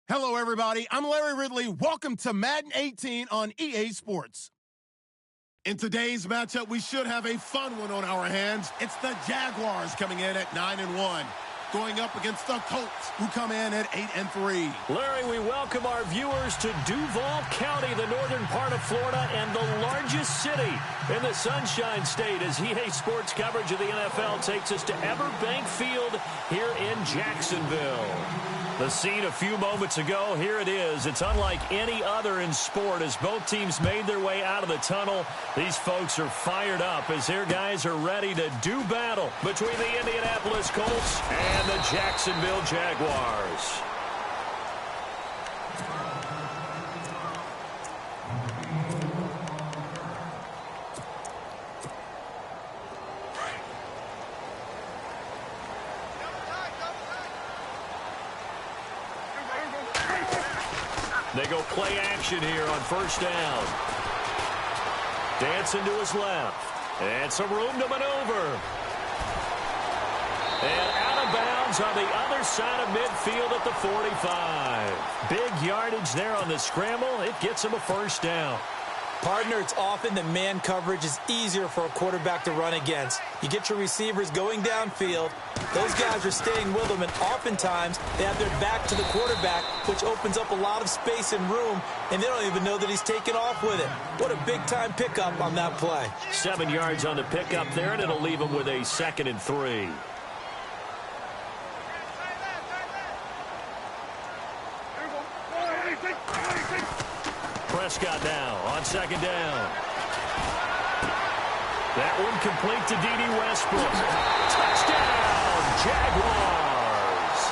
Hello, everybody. I'm Larry Ridley. Welcome to Madden 18 on EA Sports. In today's matchup, we should have a fun one on our hands. It's the Jaguars coming in at 9-1, going up against the Colts, who come in at 8-3. Larry, we welcome our viewers to Duval County, the northern part of Florida, and the largest city in the Sunshine State, as EA Sports coverage of the NFL takes us to Everbank Field here in Jacksonville. The scene a few moments ago, here it is. It's unlike any other in sport as both teams made their way out of the tunnel. These folks are fired up as their guys are ready to do battle between the Indianapolis Colts and the Jacksonville Jaguars. They go play action here on first down. Dancing to his left. And some room to maneuver. And out of bounds on the other side of midfield at the 45. Big yardage there on the scramble. It gets him a first down. Partner, it's often that man coverage is easier for a quarterback to run against. You get your receivers going downfield. Those guys are staying with them, and oftentimes they have their back to the quarterback, which opens up a lot of space and room, and they don't even know that he's taken off with it. What a big-time pickup on that play. 7 yards on the pickup there, and it'll leave him with a 2nd and 3. Prescott now on 2nd down. That one complete to D.D. Westbrook. Touchdown, Jaguars.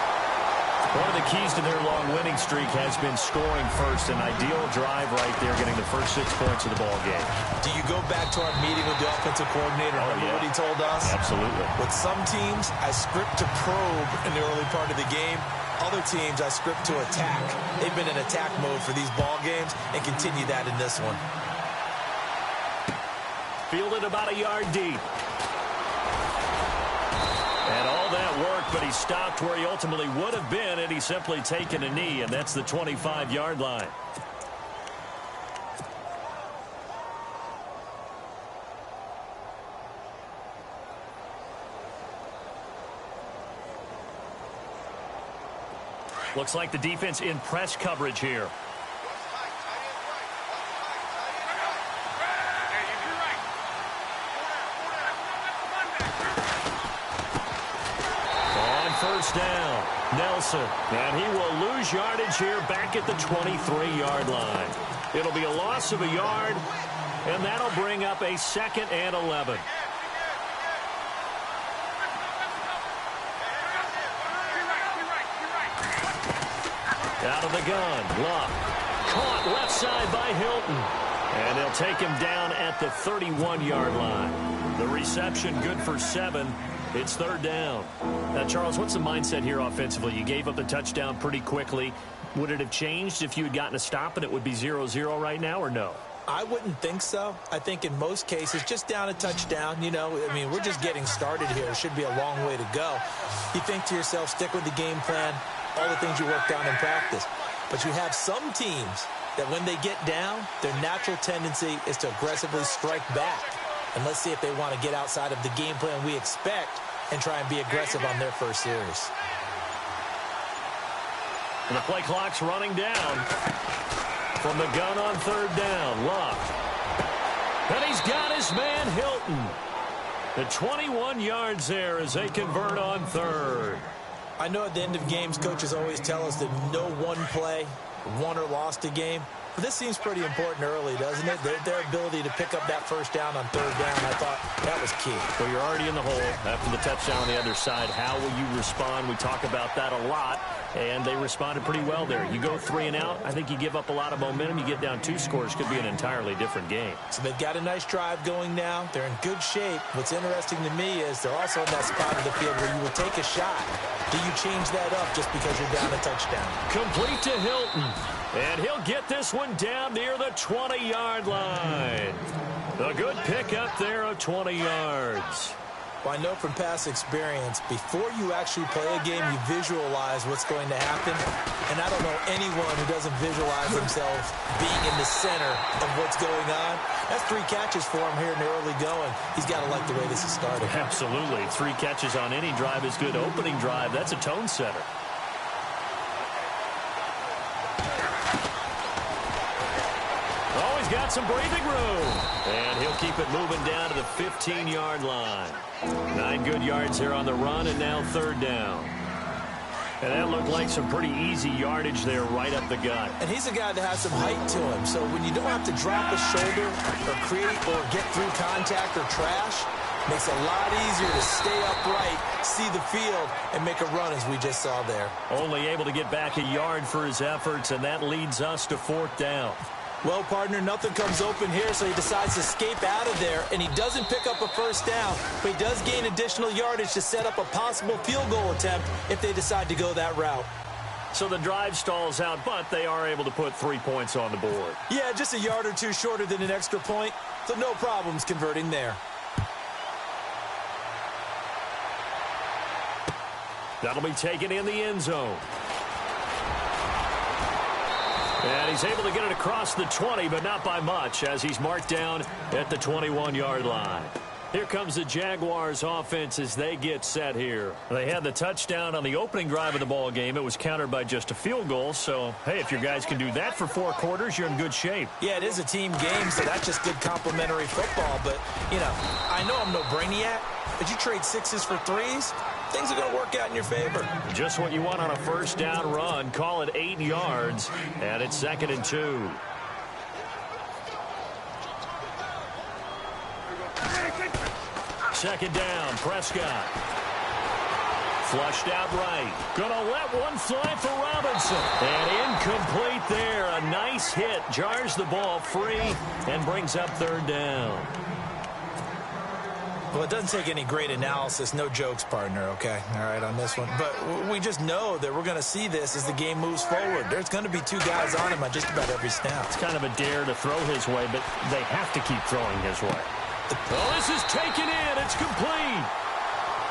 One of the keys to their long winning streak has been scoring first. An ideal drive right there, getting the first 6 points of the ball game. Do you go back to our meeting with the offensive coordinator? Remember what he told us? Absolutely. With some teams, I script to probe in the early part of the game. Other teams, I script to attack. They've been in attack mode for these ball games and continue that in this one. Fielded about a yard deep. And all that work, but he stopped where he ultimately would have been, and he's simply taken a knee, and that's the 25-yard line. Looks like the defense in press coverage here. On first down, Nelson. And he will lose yardage here back at the 23-yard line. It'll be a loss of a yard, and that'll bring up a 2nd and 11. Out of the gun, Luck. Caught left side by Hilton. And they'll take him down at the 31-yard line. The reception good for 7. It's 3rd down. Now, Charles, what's the mindset here offensively? You gave up the touchdown pretty quickly. Would it have changed if you had gotten a stop and it would be 0-0 right now, or no? I wouldn't think so. I think in most cases, just down a touchdown, we're just getting started here. It should be a long way to go. You think to yourself, stick with the game plan, all the things you worked on in practice. But you have some teams that when they get down, their natural tendency is to aggressively strike back. And let's see if they want to get outside of the game plan we expect and try and be aggressive on their first series. And the play clock's running down. From the gun on 3rd down, Luck. And he's got his man Hilton. The 21 yards there as they convert on 3rd. I know at the end of games, coaches always tell us that no one play won or lost a game. But this seems pretty important early, doesn't it? Their ability to pick up that first down on 3rd down, I thought that was key. Well, you're already in the hole after the touchdown on the other side. How will you respond? We talk about that a lot, and they responded pretty well there. You go 3 and out, I think you give up a lot of momentum. You get down 2 scores, could be an entirely different game. So they've got a nice drive going now. They're in good shape. What's interesting to me is they're also in that spot of the field where you would take a shot. Do you change that up just because you're down a touchdown? Complete to Hilton. And he'll get this one down near the 20-yard line. A good pickup there of 20 yards. Well, I know from past experience, before you actually play a game, you visualize what's going to happen. And I don't know anyone who doesn't visualize themselves being in the center of what's going on. That's 3 catches for him here in the early going. He's got to like the way this is started. Absolutely. 3 catches on any drive is good. Opening drive, that's a tone setter. Oh, he's got some breathing room. And he'll keep it moving down to the 15-yard line. 9 good yards here on the run, and now 3rd down. And that looked like some pretty easy yardage there right up the gut. And he's a guy that has some height to him. So when you don't have to drop a shoulder or create or get through contact or trash, makes it a lot easier to stay upright, see the field, and make a run as we just saw there. Only able to get back a yard for his efforts, and that leads us to 4th down. Well, partner, nothing comes open here, so he decides to escape out of there, and he doesn't pick up a 1st down, but he does gain additional yardage to set up a possible field goal attempt if they decide to go that route. So the drive stalls out, but they are able to put 3 points on the board. Yeah, just a yard or 2 shorter than an extra point, so no problems converting there. That'll be taken in the end zone. And he's able to get it across the 20, but not by much, as he's marked down at the 21-yard line. Here comes the Jaguars offense as they get set here. They had the touchdown on the opening drive of the ball game. It was countered by just a field goal. So, hey, if your guys can do that for 4 quarters, you're in good shape. Yeah, it is a team game, so that's just good complimentary football. But, you know, I know I'm no brainiac, but you trade 6s for 3s, things are going to work out in your favor. Just what you want on a 1st down run. Call it 8 yards, and it's 2nd and 2. Second down, Prescott. Flushed out right. Gonna let one fly for Robinson. And incomplete there. A nice hit. Jars the ball free and brings up 3rd down. Well, it doesn't take any great analysis. No jokes, partner, okay? All right, on this one. But we just know that we're going to see this as the game moves forward. There's going to be 2 guys on him on just about every snap. It's kind of a dare to throw his way, but they have to keep throwing his way. Well, this is taken in. It's complete.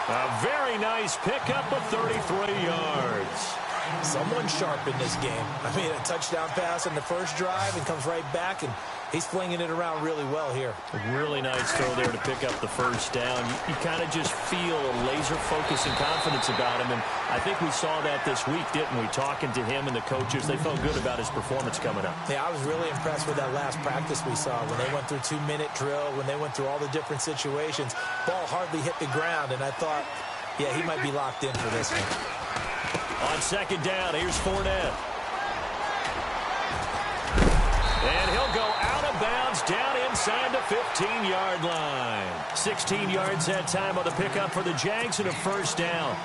A very nice pickup of 33 yards. Someone sharp in this game. I mean, a touchdown pass on the first drive and comes right back, and he's flinging it around really well here. A really nice throw there to pick up the 1st down. You kind of just feel a laser focus and confidence about him, and I think we saw that this week, didn't we? Talking to him and the coaches, they felt good about his performance coming up. Yeah, I was really impressed with that last practice we saw when they went through 2-minute drill, when they went through all the different situations. Ball hardly hit the ground, and I thought, yeah, he might be locked in for this one. On 2nd down, here's Fournette. And he'll go out of bounds down inside the 15-yard line. 16 yards that time on the pickup for the Jags and a 1st down.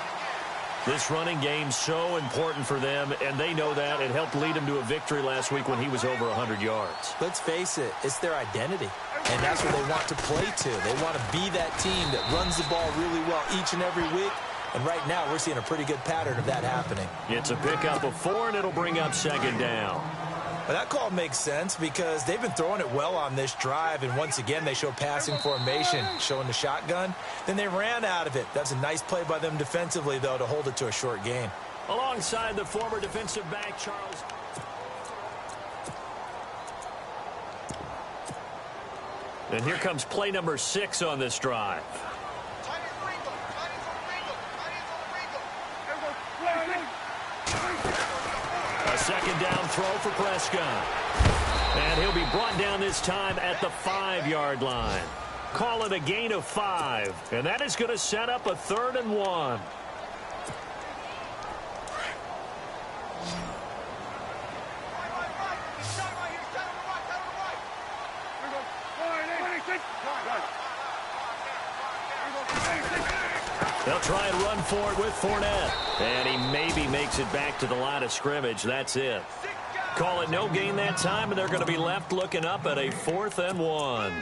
This running game's so important for them, and they know that. It helped lead them to a victory last week when he was over 100 yards. Let's face it, it's their identity, and that's what they want to play to. They want to be that team that runs the ball really well each and every week. And right now, we're seeing a pretty good pattern of that happening. It's a pickup of 4, and it'll bring up 2nd down. Well, that call makes sense because they've been throwing it well on this drive, and once again, they show passing formation, showing the shotgun. Then they ran out of it. That's a nice play by them defensively, though, to hold it to a short gain. Alongside the former defensive back, Charles. And here comes play number 6 on this drive. A 2nd down throw for Prescott. And he'll be brought down this time at the 5-yard line. Call it a gain of 5. And that is going to set up a 3rd and 1. They'll try and run for it with Fournette. And he maybe makes it back to the line of scrimmage. That's it. Call it no gain that time, and they're going to be left looking up at a 4th and 1.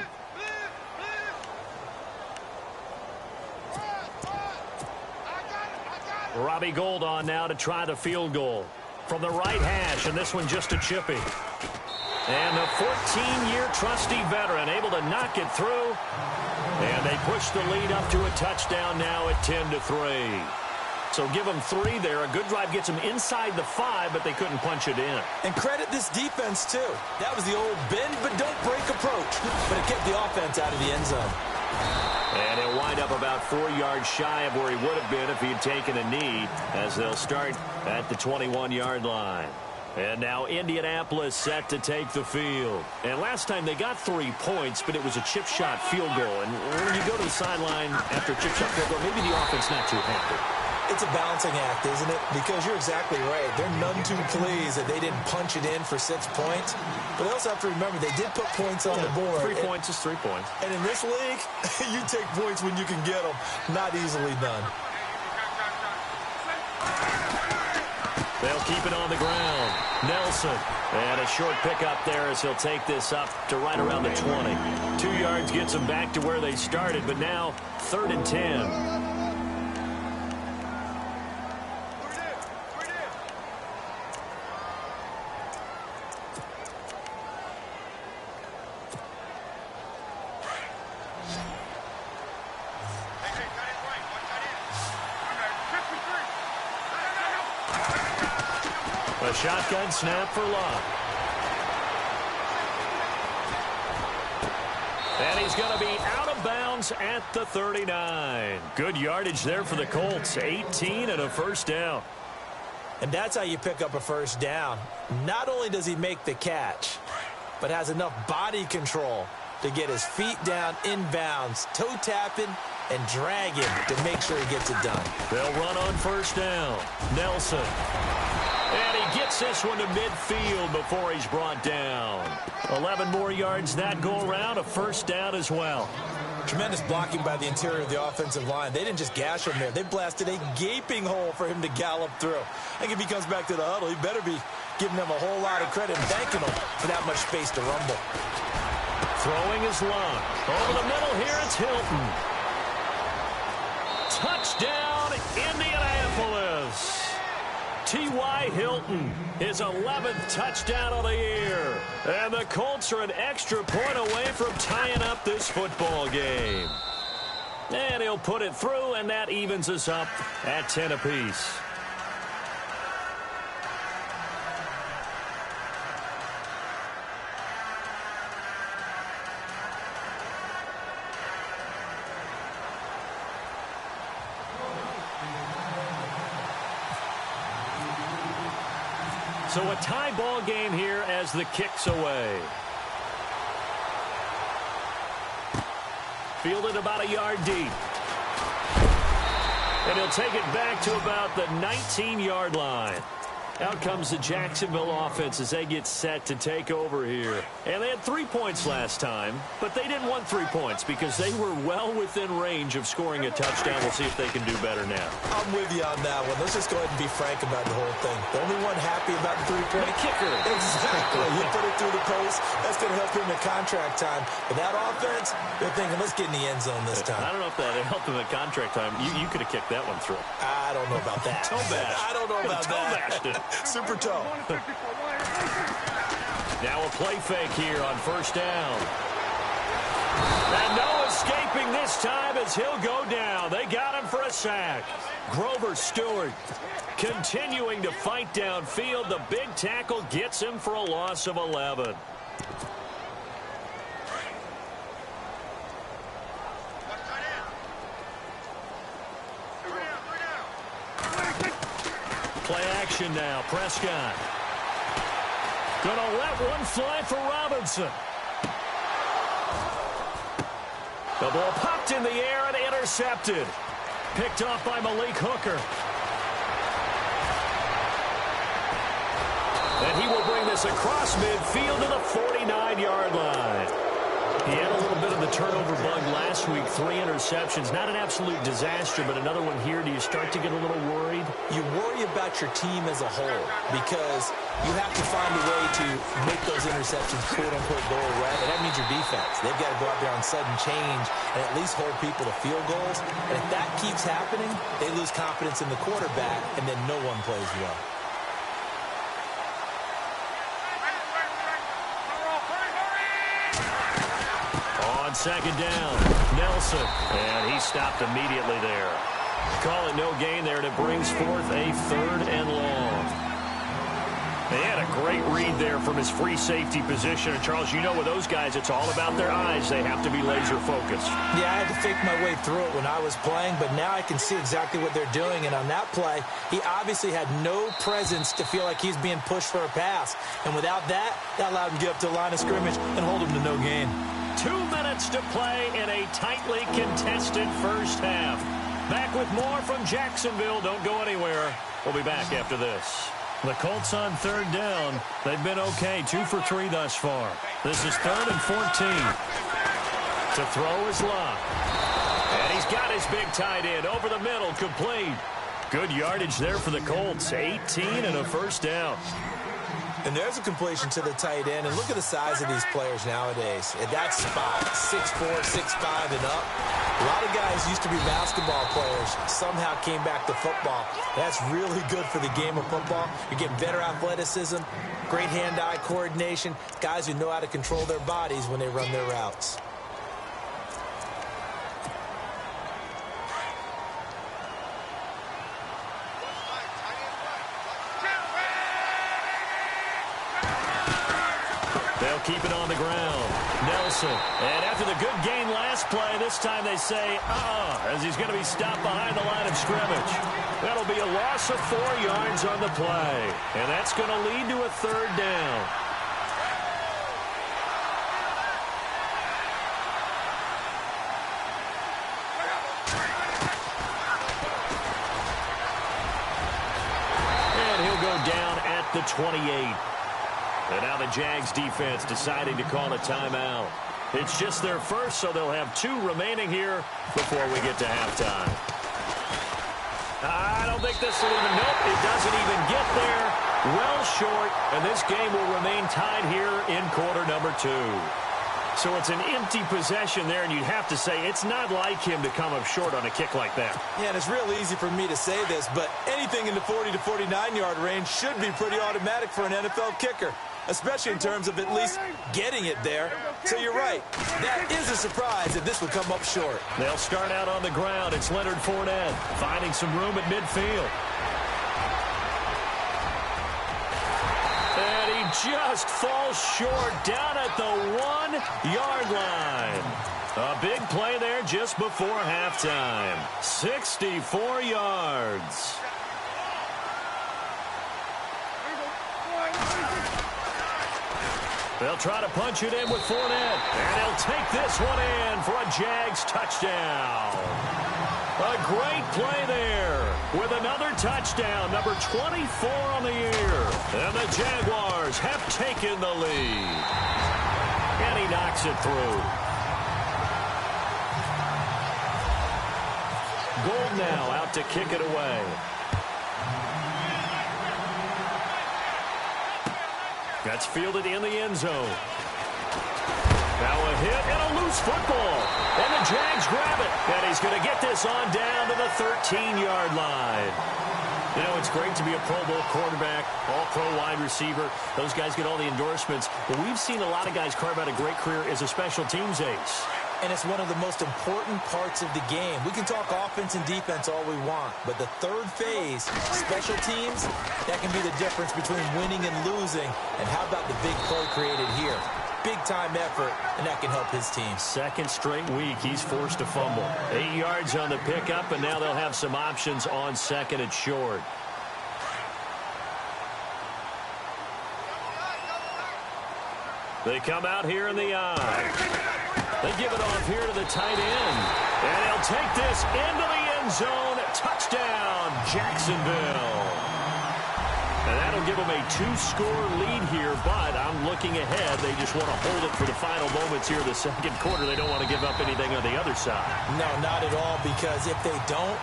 Robbie Gould on now to try the field goal. From the right hash, and this one just a chippy. And the 14-year trusty veteran able to knock it through. And they push the lead up to a touchdown now at 10-3. So give them 3 there. A good drive gets them inside the 5, but they couldn't punch it in. And credit this defense, too. That was the old bend but don't break approach. But it kept the offense out of the end zone. And he'll wind up about 4 yards shy of where he would have been if he had taken a knee, as they'll start at the 21-yard line. And now Indianapolis set to take the field. And last time they got 3 points, but it was a chip shot field goal. And when you go to the sideline after a chip shot field goal, maybe the offense not too happy. It's a balancing act, isn't it? Because you're exactly right. They're none too pleased that they didn't punch it in for 6 points. But they also have to remember they did put points on the board. 3 points is 3 points. And in this league, you take points when you can get them. Not easily done. They'll keep it on the ground. Nelson. And a short pickup there as he'll take this up to right around the 20. 2 yards gets them back to where they started, but now 3rd and 10. A shotgun snap for Love. And he's going to be out of bounds at the 39. Good yardage there for the Colts. 18 and a first down. And that's how you pick up a first down. Not only does he make the catch, but has enough body control to get his feet down inbounds, toe tapping, and dragging to make sure he gets it done. They'll run on first down. Nelson. And he gets this one to midfield before he's brought down. 11 more yards that go around, a first down as well. Tremendous blocking by the interior of the offensive line. They didn't just gash him there. They blasted a gaping hole for him to gallop through. I think if he comes back to the huddle, he better be giving them a whole lot of credit and thanking them for that much space to rumble. Throwing is long. Over the middle here, it's Hilton. Touchdown, Indianapolis. T.Y. Hilton, his 11th touchdown of the year. And the Colts are an extra point away from tying up this football game. And he'll put it through, and that evens us up at 10 apiece. So a tie ball game here as the kick's away. Fielded about a yard deep. And he'll take it back to about the 19-yard line. Out comes the Jacksonville offense as they get set to take over here. And they had 3 points last time, but they didn't want 3 points because they were well within range of scoring a touchdown. We'll see if they can do better now. I'm with you on that one. Let's just go ahead and be frank about the whole thing. The only one happy about the 3-point kicker. Exactly. You put it through the post. That's going to help him in contract time. But that offense, they're thinking, let's get in the end zone this time. I don't know if that helped him at contract time. You could have kicked that one through. I don't know about that. Toe bash. I don't know about toe that. Bashed it. Super toe. Now a play fake here on first down. And no escaping this time as he'll go down. They got him for a sack. Grover Stewart continuing to fight downfield. The big tackle gets him for a loss of 11. Play action now. Prescott. Gonna let one fly for Robinson. The ball popped in the air and intercepted. Picked off by Malik Hooker. And he will bring this across midfield to the 49-yard line. He had a little bit of the turnover bug last week. 3 interceptions. Not an absolute disaster, but another one here. Do you start to get a little worried? You worry about your team as a whole because you have to find a way to make those interceptions quote-unquote go away. And that means your defense. They've got to go out there on sudden change and at least hold people to field goals. And if that keeps happening, they lose confidence in the quarterback, and then no one plays well. second down. Nelson, and he stopped immediately there. Call it no gain there, and it brings forth a 3rd and long. They had a great read there from his free safety position. And, Charles, you know with those guys, it's all about their eyes. They have to be laser-focused. Yeah, I had to fake my way through it when I was playing, but now I can see exactly what they're doing. And on that play, he obviously had no presence to feel like he's being pushed for a pass. And without that, that allowed him to get up to the line of scrimmage and hold him to no gain. 2 minutes to play in a tightly contested first half. Back with more from Jacksonville. Don't go anywhere. We'll be back after this. The Colts on 3rd down. They've been okay, 2 for 3 thus far. This is 3rd and 14. To throw is Locke. And he's got his big tight end over the middle, complete. Good yardage there for the Colts, 18 and a first down. And there's a completion to the tight end. And look at the size of these players nowadays. At that spot, 6'4", 6'5", and up. A lot of guys used to be basketball players, somehow came back to football. That's really good for the game of football. You're getting better athleticism, great hand-eye coordination, guys who know how to control their bodies when they run their routes. They'll keep it on the ground. Nelson. And after the good gain last play, this time they say, as he's going to be stopped behind the line of scrimmage. That'll be a loss of 4 yards on the play. And that's going to lead to a 3rd down. And he'll go down at the 28. And now the Jags defense deciding to call a timeout. It's just their first, so they'll have 2 remaining here before we get to halftime. I don't think this will even, nope, it doesn't even get there. Well short, and this game will remain tied here in quarter number 2. So it's an empty possession there, and you'd have to say it's not like him to come up short on a kick like that. Yeah, and it's real easy for me to say this, but anything in the 40 to 49-yard range should be pretty automatic for an NFL kicker, especially in terms of at least getting it there. So you're right. That is a surprise that this would come up short. They'll start out on the ground. It's Leonard Fournette finding some room at midfield. And he just falls short down at the 1-yard line. A big play there just before halftime. 64 yards. They'll try to punch it in with Fournette. And he'll take this one in for a Jags touchdown. A great play there with another touchdown, number 24 on the year. And the Jaguars have taken the lead. And he knocks it through. Gold now out to kick it away. That's fielded in the end zone. Now a hit and a loose football. And the Jags grab it. And he's going to get this on down to the 13-yard line. You know, it's great to be a Pro Bowl quarterback, all-pro wide receiver. Those guys get all the endorsements. But we've seen a lot of guys carve out a great career as a special teams ace. And it's one of the most important parts of the game. We can talk offense and defense all we want, but the third phase, special teams, that can be the difference between winning and losing. And how about the big play created here? Big-time effort, and that can help his team. Second straight week, he's forced a fumble. 8 yards on the pickup, and now they'll have some options on second and short. They come out here in the eye. They give it off here to the tight end. And he'll take this into the end zone. Touchdown, Jacksonville. And that'll give them a 2-score lead here, but I'm looking ahead. They just want to hold it for the final moments here in the second quarter. They don't want to give up anything on the other side. No, not at all, because if they don't,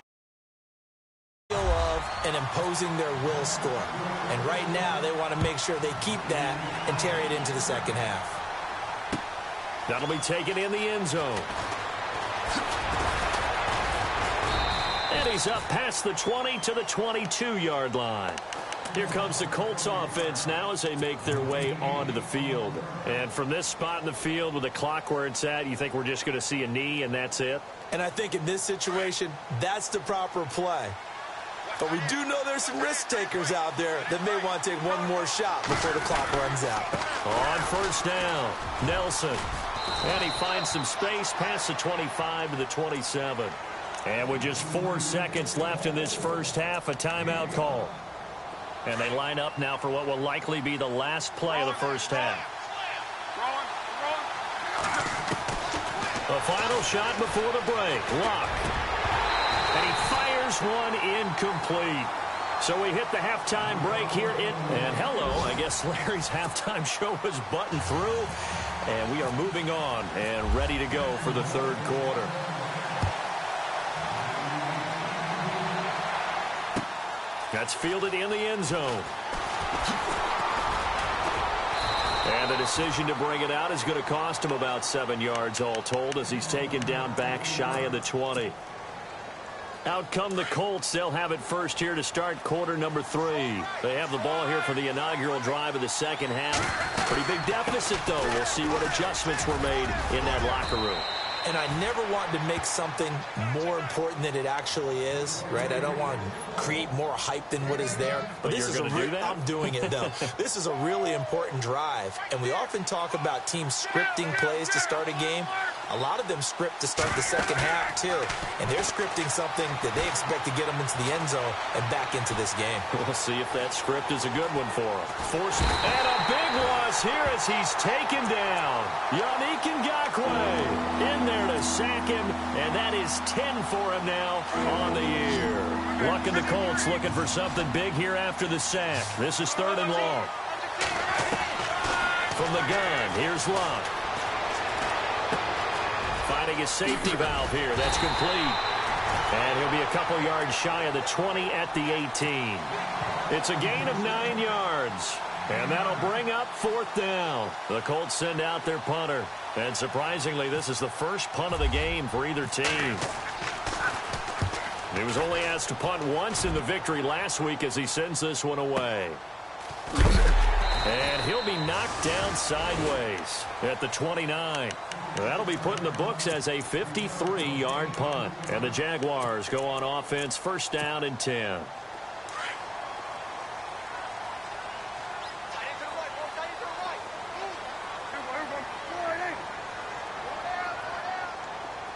and imposing their will score. And right now, they want to make sure they keep that and carry it into the second half. That'll be taken in the end zone. And he's up past the 20 to the 22-yard line. Here comes the Colts offense now as they make their way onto the field. And from this spot in the field with the clock where it's at, you think we're just going to see a knee and that's it? And I think in this situation, that's the proper play. But we do know there's some risk takers out there that may want to take one more shot before the clock runs out. On first down, Nelson. And he finds some space past the 25 to the 27. And with just 4 seconds left in this first half, a timeout call. And they line up now for what will likely be the last play of the first half. The final shot before the break. Luck. And he fires one incomplete. So we hit the halftime break here. And hello, I guess Larry's halftime show was buttoned through. And we are moving on and ready to go for the third quarter. That's fielded in the end zone. And the decision to bring it out is going to cost him about 7 yards all told as he's taken down back shy of the 20. Out come the Colts. They'll have it first here to start quarter number 3. They have the ball here for the inaugural drive of the second half. Pretty big deficit, though. We'll see what adjustments were made in that locker room. And I never want to make something more important than it actually is, right? I don't want to create more hype than what is there. But this is I'm doing it, though. This is a really important drive. And we often talk about teams scripting plays to start a game. A lot of them script to start the second half, too. And they're scripting something that they expect to get them into the end zone and back into this game. We'll see if that script is a good one for them. And a big loss here as he's taken down. Yannick Ngakoue in there to sack him, and that is 10 for him now on the year. Luck and the Colts looking for something big here after the sack. This is 3rd and long. From the gun, here's Luck. Finding a safety valve here. That's complete. And he'll be a couple yards shy of the 20 at the 18. It's a gain of 9 yards. And that'll bring up 4th down. The Colts send out their punter. And surprisingly, this is the first punt of the game for either team. He was only asked to punt once in the victory last week as he sends this one away. And he'll be knocked down sideways at the 29. That'll be put in the books as a 53-yard punt. And the Jaguars go on offense, 1st down and 10.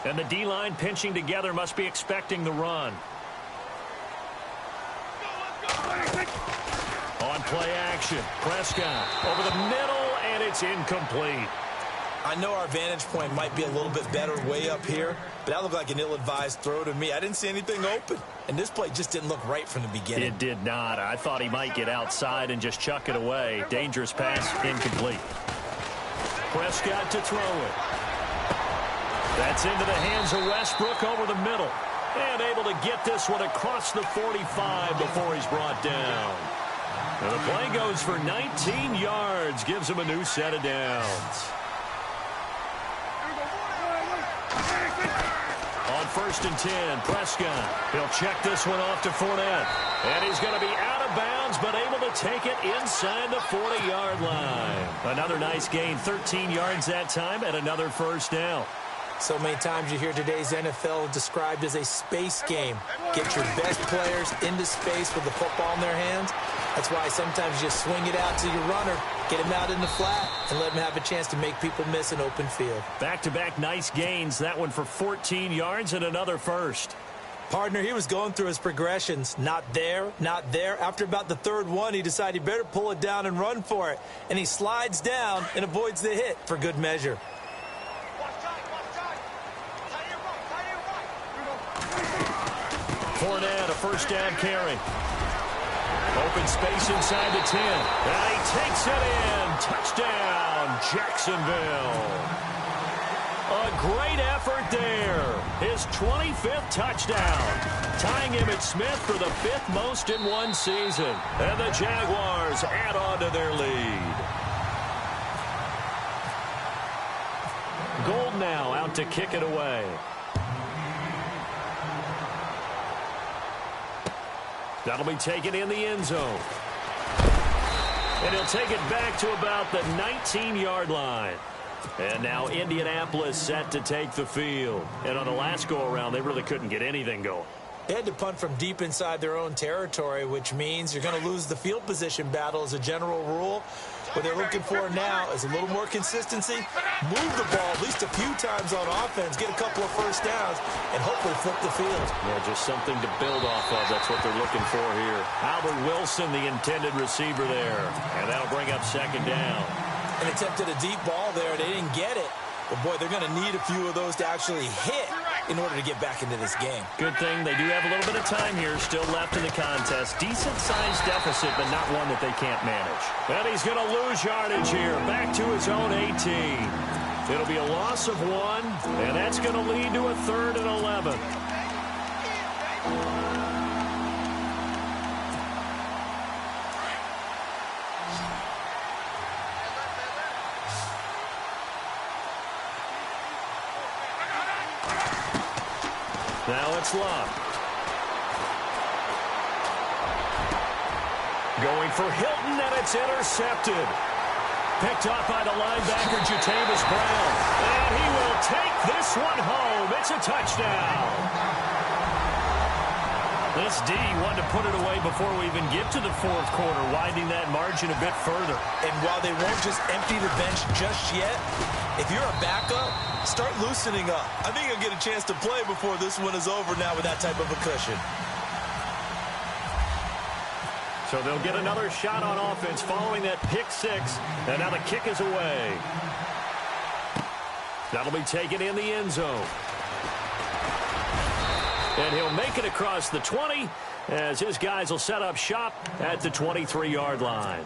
And the D-line pinching together must be expecting the run. On play action, Prescott over the middle, and it's incomplete. I know our vantage point might be a little bit better way up here, but that looked like an ill-advised throw to me. I didn't see anything open, and this play just didn't look right from the beginning. It did not. I thought he might get outside and just chuck it away. Dangerous pass, incomplete. Prescott to throw it. That's into the hands of Westbrook over the middle. And able to get this one across the 45 before he's brought down. And the play goes for 19 yards. Gives him a new set of downs. On 1st and 10, Prescott. He'll check this one off to Fournette. And he's going to be out of bounds, but able to take it inside the 40-yard line. Another nice gain, 13 yards that time, and another 1st down. So many times you hear today's NFL described as a space game. Get your best players into space with the football in their hands. That's why sometimes you just swing it out to your runner, get him out in the flat, and let him have a chance to make people miss an open field. Back-to-back nice gains. That one for 14 yards and another 1st. Partner, he was going through his progressions. Not there, not there. After about the 3rd one, he decided he better pull it down and run for it. And he slides down and avoids the hit for good measure. Fournette, a 1st down carry. Open space inside the 10. And he takes it in. Touchdown, Jacksonville. A great effort there. His 25th touchdown. Tying him at Smith for the 5th most in one season. And the Jaguars add on to their lead. Gold now out to kick it away. That'll be taken in the end zone. And he'll take it back to about the 19-yard line. And now Indianapolis set to take the field. And on the last go-around, they really couldn't get anything going. They had to punt from deep inside their own territory, which means you're going to lose the field position battle as a general rule. What they're looking for now is a little more consistency, move the ball at least a few times on offense, get a couple of first downs, and hopefully flip the field. Yeah, just something to build off of. That's what they're looking for here. Albert Wilson, the intended receiver there. And that'll bring up second down. And attempted a deep ball there. They didn't get it. But, boy, they're going to need a few of those to actually hit in order to get back into this game. Good thing they do have a little bit of time here still left in the contest. Decent-sized deficit, but not one that they can't manage. And he's going to lose yardage here. Back to his own 18. It'll be a loss of 1, and that's going to lead to a 3rd and 11. Now it's Love. Going for Hilton, and it's intercepted. Picked up by the linebacker, Jatavis Brown. And he will take this one home. It's a touchdown. This D wanted to put it away before we even get to the 4th quarter, widening that margin a bit further. And while they won't just empty the bench just yet, if you're a backup, start loosening up. I think you'll get a chance to play before this one is over now with that type of a cushion. So they'll get another shot on offense following that pick 6. And now the kick is away. That'll be taken in the end zone. And he'll make it across the 20 as his guys will set up shop at the 23-yard line.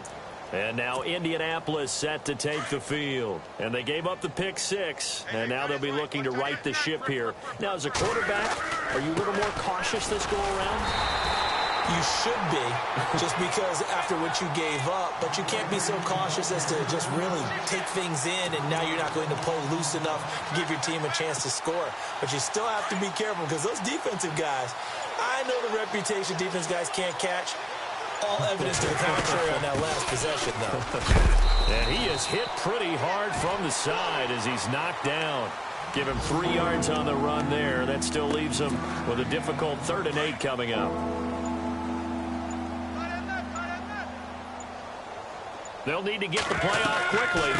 And now Indianapolis set to take the field. And they gave up the pick 6. And now they'll be looking to right the ship here. Now, as a quarterback, are you a little more cautious this go-around? You should be, just because after what you gave up. But you can't be so cautious as to just really take things in, and now you're not going to play loose enough to give your team a chance to score. But you still have to be careful because those defensive guys, I know the reputation defense guys can't catch. All evidence to the contrary on that last possession, though. And he is hit pretty hard from the side as he's knocked down. Give him 3 yards on the run there. That still leaves him with a difficult 3rd and 8 coming up. They'll need to get the play off quickly.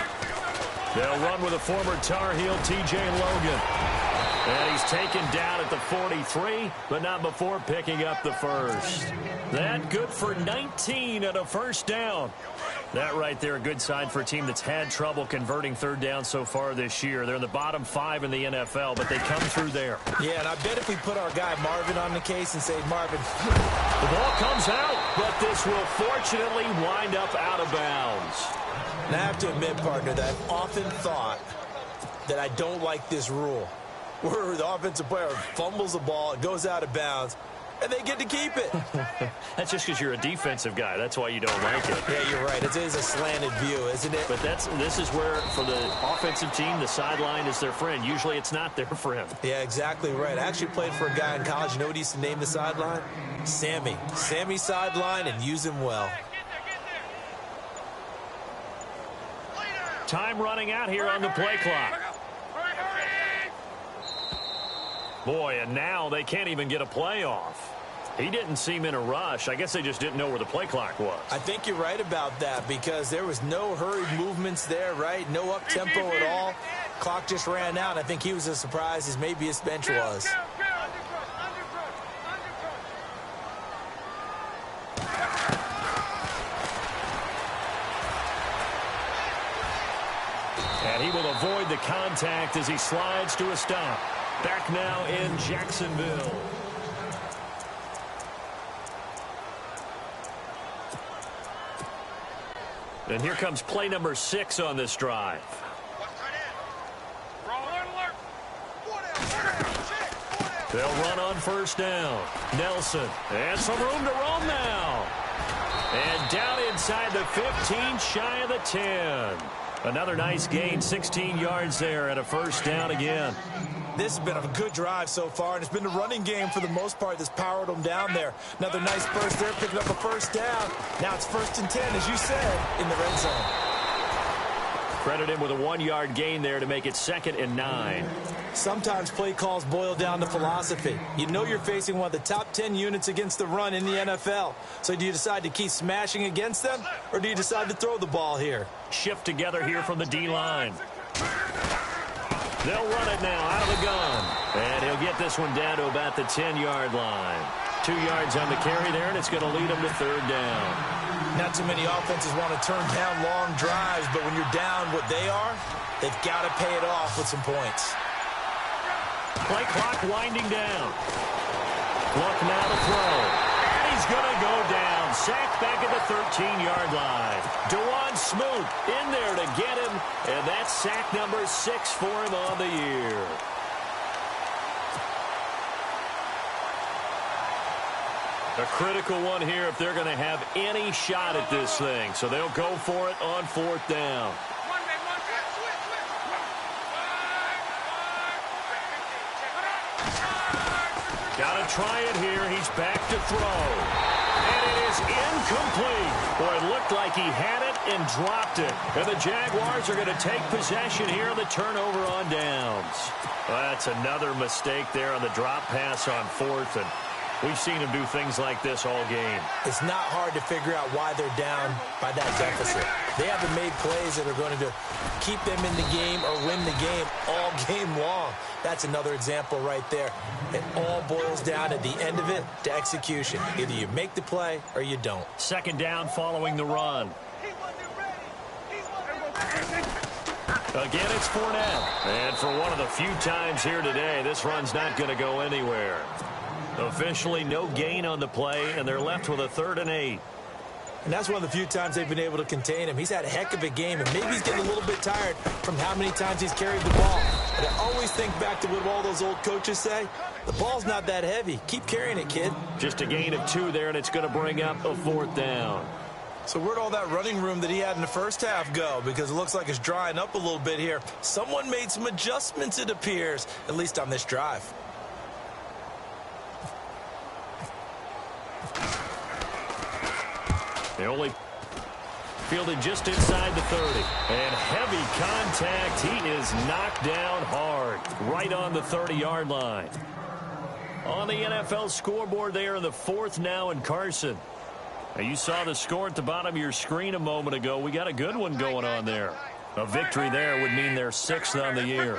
They'll run with a former Tar Heel, T.J. Logan. And he's taken down at the 43, but not before picking up the first. That good for 19 and a first down. That right there, a good sign for a team that's had trouble converting 3rd down so far this year. They're in the bottom 5 in the NFL, but they come through there. Yeah, and I bet if we put our guy Marvin on the case and say, Marvin, the ball comes out, but this will fortunately wind up out of bounds. And I have to admit, partner, that I've often thought that I don't like this rule, where the offensive player fumbles the ball, it goes out of bounds, and they get to keep it. That's just because you're a defensive guy. That's why you don't like it. Yeah, you're right. It is a slanted view, isn't it? But this is where, for the offensive team, the sideline is their friend. Usually it's not their friend. Yeah, exactly right. I actually played for a guy in college. You know what he used to name the sideline? Sammy. Sammy sideline, and use him well. Time running out here on the play clock. Boy, and now they can't even get a play off. He didn't seem in a rush. I guess they just didn't know where the play clock was. I think you're right about that because there was no hurried movements there, right? No up-tempo at all. Clock just ran out. I think he was as surprised as maybe his bench was. And he will avoid the contact as he slides to a stop. Back now in Jacksonville. And here comes play number 6 on this drive. They'll run on first down. Nelson. And some room to roam now. And down inside the 15, shy of the 10. Another nice gain, 16 yards there and a first down again. This has been a good drive so far, and it's been the running game for the most part that's powered them down there. Another nice burst there, picking up a first down. Now it's 1st and 10, as you said, in the red zone. Credit him with a 1-yard gain there to make it 2nd and 9. Sometimes play calls boil down to philosophy. You know you're facing one of the top 10 units against the run in the NFL. So do you decide to keep smashing against them, or do you decide to throw the ball here? Shift together here from the D-line. They'll run it now out of the gun. And he'll get this one down to about the 10-yard line. 2 yards on the carry there, and it's going to lead him to 3rd down. Not too many offenses want to turn down long drives, but when you're down what they are, they've got to pay it off with some points. Play clock winding down. Luck now to throw. And he's going to go down. Sacked back at the 13-yard line. DeJuan Smoot in there to get him, and that's sack number 6 for him on the year. A critical one here if they're going to have any shot at this thing. So they'll go for it on 4th down. Got to try it here. He's back to throw. And it is incomplete. Boy, it looked like he had it and dropped it. And the Jaguars are going to take possession here on the turnover on downs. Well, that's another mistake there on the drop pass on 4th. And we've seen him do things like this all game. It's not hard to figure out why they're down by that deficit. They haven't made plays that are going to keep them in the game or win the game all game long. That's another example right there. It all boils down at the end of it to execution. Either you make the play or you don't. 2nd down following the run. Again, it's Fournette. And for one of the few times here today, this run's not going to go anywhere. Officially no gain on the play, and they're left with a 3rd and 8. And that's one of the few times they've been able to contain him. He's had a heck of a game, and maybe he's getting a little bit tired from how many times he's carried the ball. But I always think back to what all those old coaches say. The ball's not that heavy. Keep carrying it, kid. Just a gain of 2 there, and it's going to bring up a 4th down. So where'd all that running room that he had in the first half go? Because it looks like it's drying up a little bit here. Someone made some adjustments, it appears, at least on this drive. They only fielded just inside the 30. And heavy contact. He is knocked down hard right on the 30-yard line. On the NFL scoreboard there in the 4th now in Carson. Now you saw the score at the bottom of your screen a moment ago. We got a good one going on there. A victory there would mean they're 6th on the year.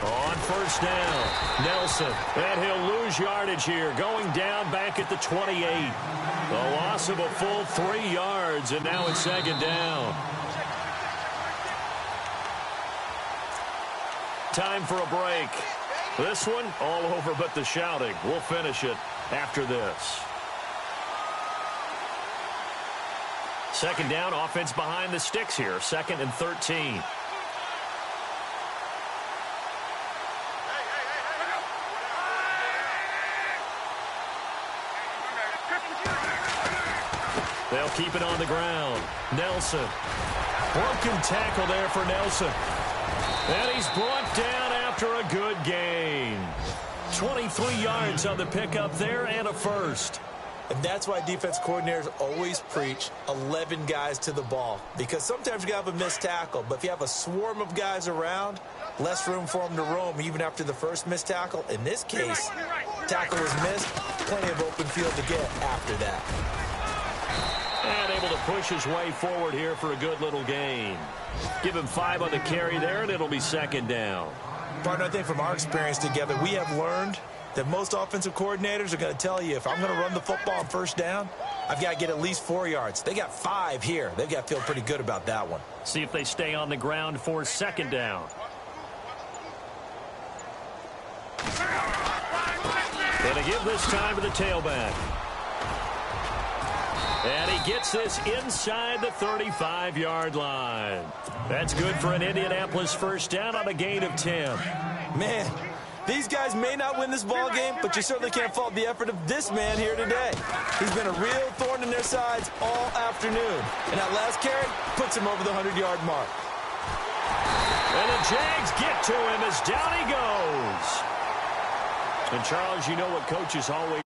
On 1st down, Nelson. And he'll lose yardage here. Going down back at the 28. A loss of a full 3 yards, and now it's 2nd down. Time for a break. This one, all over but the shouting. We'll finish it after this. 2nd down, offense behind the sticks here. 2nd and 13. They'll keep it on the ground. Nelson. Broken tackle there for Nelson. And he's brought down after a good gain. 23 yards on the pickup there and a first. And that's why defense coordinators always preach 11 guys to the ball. Because sometimes you have a missed tackle. But if you have a swarm of guys around, less room for them to roam even after the first missed tackle. In this case, tackle was missed. Plenty of open field to get after that. And able to push his way forward here for a good little gain. Give him 5 on the carry there, and it'll be 2nd down. Partner, I think from our experience together, we have learned that most offensive coordinators are going to tell you, if I'm going to run the football on 1st down, I've got to get at least 4 yards. They got 5 here. They've got to feel pretty good about that one. See if they stay on the ground for 2nd down. And to give this time to the tailback. And he gets this inside the 35-yard line. That's good for an Indianapolis 1st down on a gain of 10. Man, These guys may not win this ball game, but you certainly can't fault the effort of this man here today. He's been a real thorn in their sides all afternoon. And that last carry puts him over the 100-yard mark. And the Jags get to him as down he goes. And, Charles, you know what coaches always